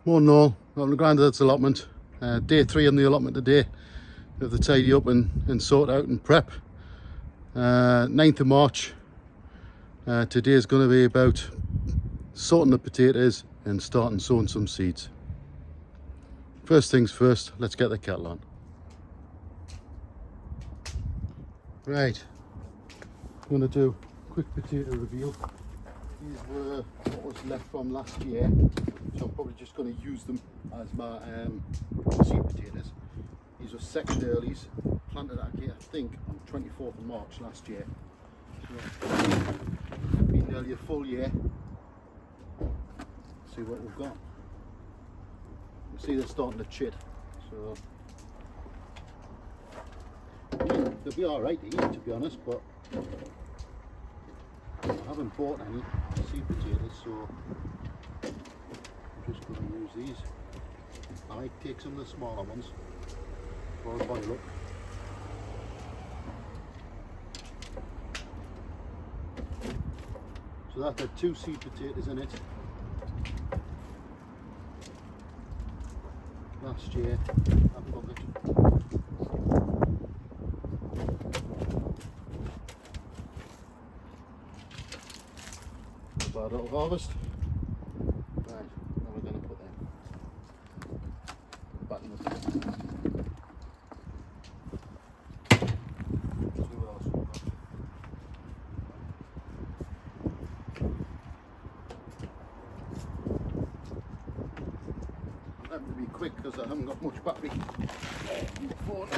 Morning all, I'm the granddad's allotment. Day 3 on the allotment today. We have to tidy up and sort out and prep. 9th of March. Today is going to be about sorting the potatoes and starting sowing some seeds. First things first, let's get the kettle on. Right, I'm going to do a quick potato reveal. These were what was left from last year, so I'm probably just going to use them as my seed potatoes. These are second earlies, planted actually I think on 24th of March last year. So been nearly a full year. Let's see what we've got. You see they're starting to chit, so they'll be alright to eat, to be honest, but I haven't bought any seed potatoes, so I'm just going to use these. I might take some of the smaller ones for a boil up. So that had 2 seed potatoes in it last year. I love it. Bad little harvest. Right, now we're going to put them back in the pot. See what else we've got. I have to be quick because I haven't got much battery on the phone.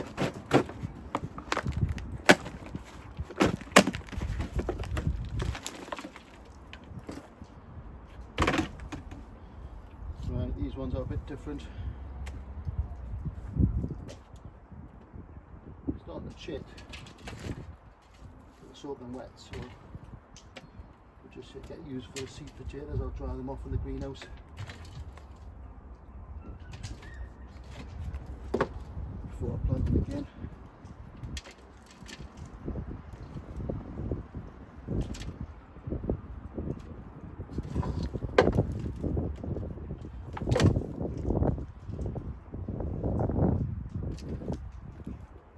Right, these ones are a bit different. Starting to chit. It's soaking wet, so we'll just get used for the seed potatoes. I'll dry them off in the greenhouse before I plant them again.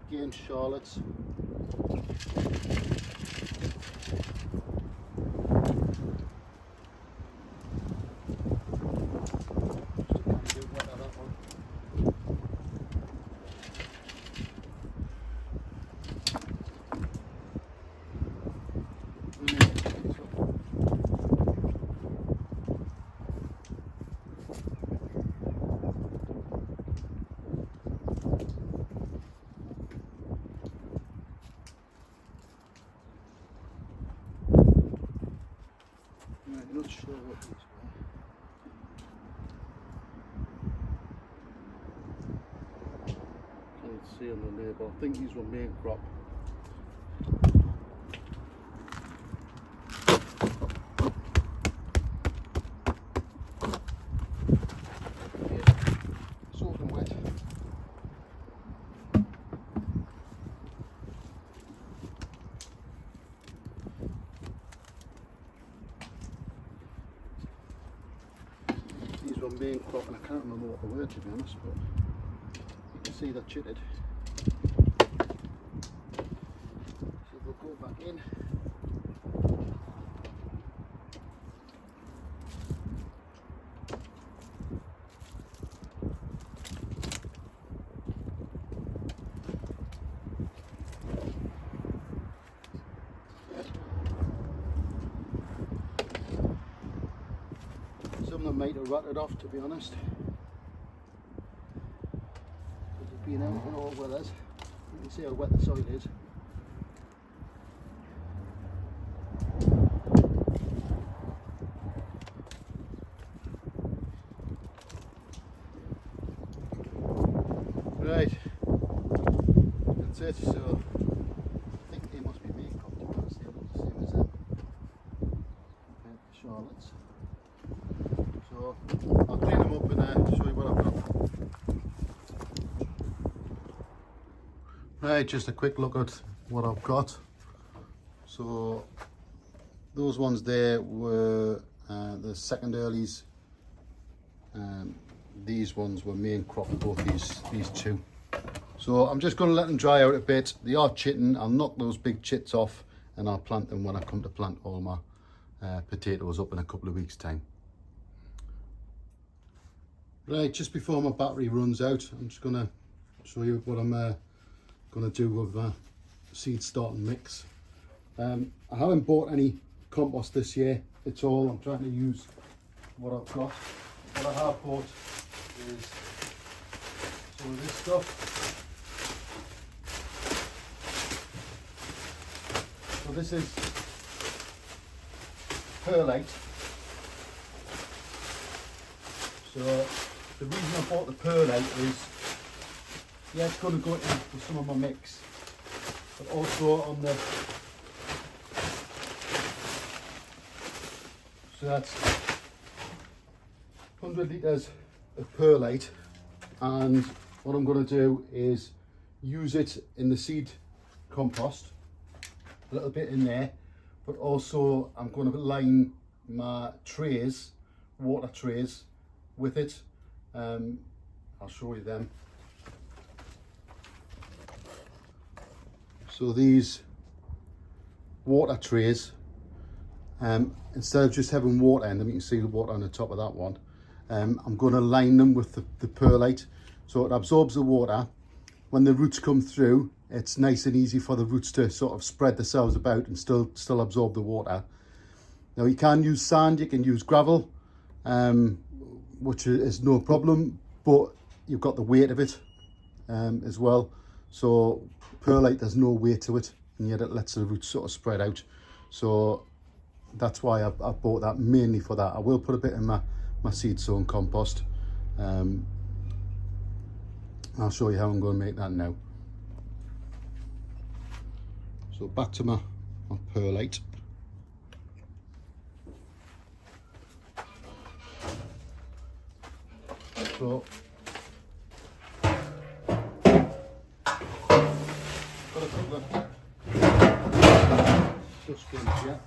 Again, Charlotte's. I'm not sure what these were. Can't see on the label. I think these were main crop. Yeah, soaking wet. These were main crop, and I can't remember what they were, to be honest, but you can see they're chitted. So we'll go back in. Some of them might have rotted off, to be honest, because they've been out in all weathers. You can see how wet the soil is. Right, that's it. So I think they must be main crop, to be honest. They look the same as them. Okay, Charlotte's. So I'll clean them up and show you what I've got. Right, just a quick look at what I've got. So those ones there were the second earlies these ones were main crop, both these two. So I'm just going to let them dry out a bit. They are chitting. I'll knock those big chits off and I'll plant them when I come to plant all my potatoes up in a couple of weeks' time. Right, just before my battery runs out, I'm just going to show you what I'm going to do with my seed starting mix. I haven't bought any compost this year at all. I'm trying to use what I've got. What I have bought is some of this stuff. So this is perlite. So the reason I bought the perlite is, yeah, it's going to go into some of my mix, but also on the, so that's 100 litres of perlite, and what I'm going to do is use it in the seed compost, a little bit in there, but also I'm going to line my trays, water trays, with it. I'll show you them. So these water trays, instead of just having water in them, you can see the water on the top of that one, I'm going to line them with the perlite so it absorbs the water. When the roots come through, it's nice and easy for the roots to sort of spread themselves about and still absorb the water. Now you can use sand, you can use gravel, which is no problem, but you've got the weight of it as well. So perlite, there's no weight to it, and yet it lets the roots sort of spread out. So that's why I bought that, mainly for that. I will put a bit in my seed sown compost. I'll show you how I'm going to make that now. So back to my perlite. So got a couple of dustbins here,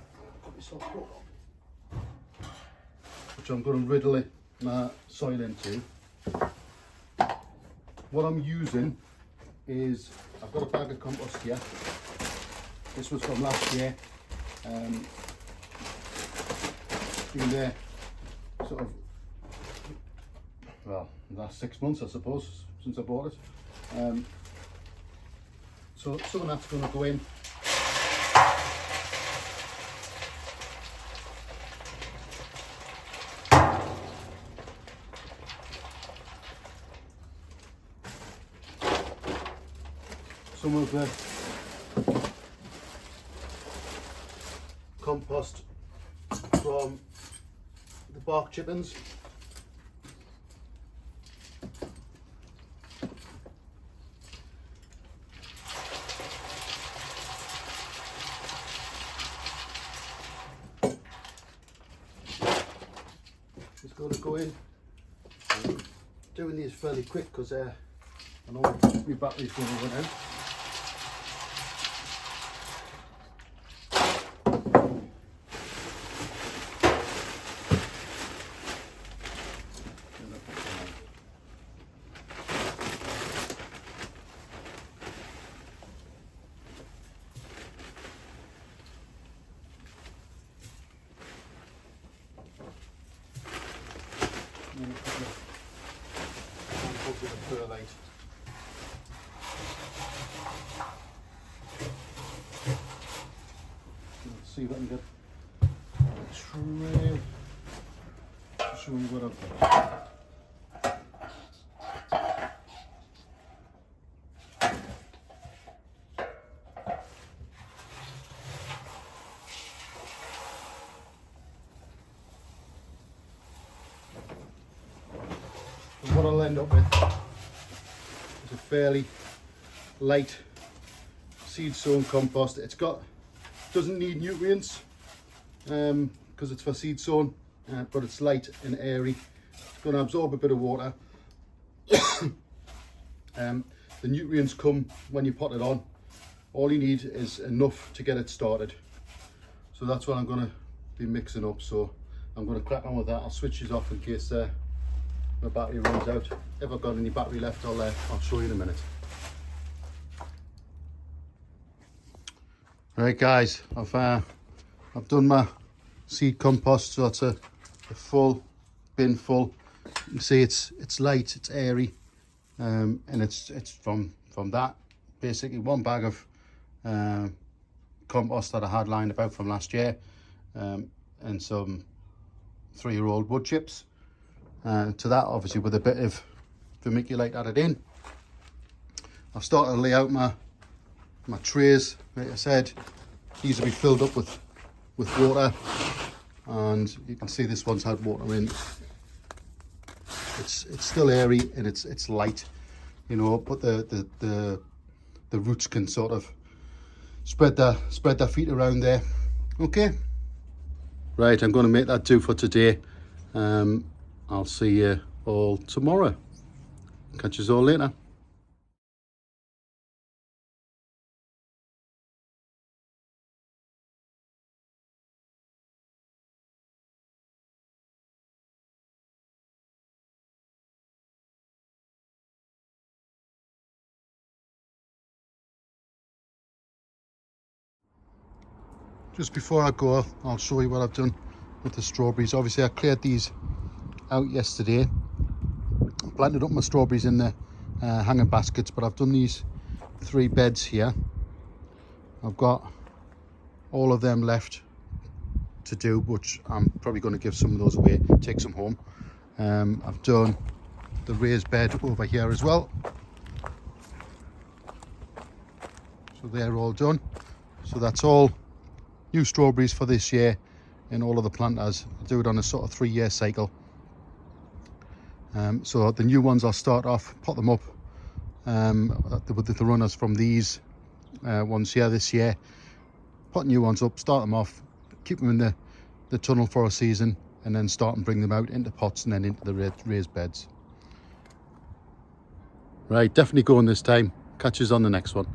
which I'm going to riddle my soil into. What I'm using is, I've got a bag of compost here. This was from last year. It's been there sort of, well, the last 6 months, I suppose, since I bought it. So some of that's going to go in. Some of the compost from the bark chippings. It's going to go in. I'm doing these fairly quick because I know my battery's going to run out. Perlite. Let's see if I can get a tray to show you what I've got. And what I'll end up with is a fairly light seed sown compost. Doesn't need nutrients because it's for seed sown, but it's light and airy. It's going to absorb a bit of water. The nutrients come when you pot it on. All you need is enough to get it started. So that's what I'm going to be mixing up. So I'm going to crack on with that. I'll switch these off in case my battery runs out. If I've got any battery left, I'll show you in a minute. Right guys, I've done my seed compost, so that's a full bin full. You can see it's light, it's airy, and it's from that basically one bag of compost that I had lined about from last year, and some 3-year-old wood chips. To that, obviously, with a bit of vermiculite added in. I've started to lay out my trays. Like I said, these will be filled up with water, and you can see this one's had water in. It's still airy and it's light, you know, but the roots can sort of spread their feet around there. Okay, right, I'm going to make that do for today. I'll see you all tomorrow. Catch you all later. Just before I go, I'll show you what I've done with the strawberries. Obviously, I cleared these out yesterday. I planted up my strawberries in the hanging baskets, but I've done these 3 beds here. I've got all of them left to do, which I'm probably going to give some of those away, take some home. I've done the raised bed over here as well, so they're all done. So that's all new strawberries for this year in all of the planters. I'll do it on a sort of 3-year cycle. So the new ones I'll start off, pot them up with the runners from these ones here this year. Pot new ones up, start them off, keep them in the tunnel for a season, and then start and bring them out into pots and then into the raised beds. Right, definitely going this time. Catch us on the next one.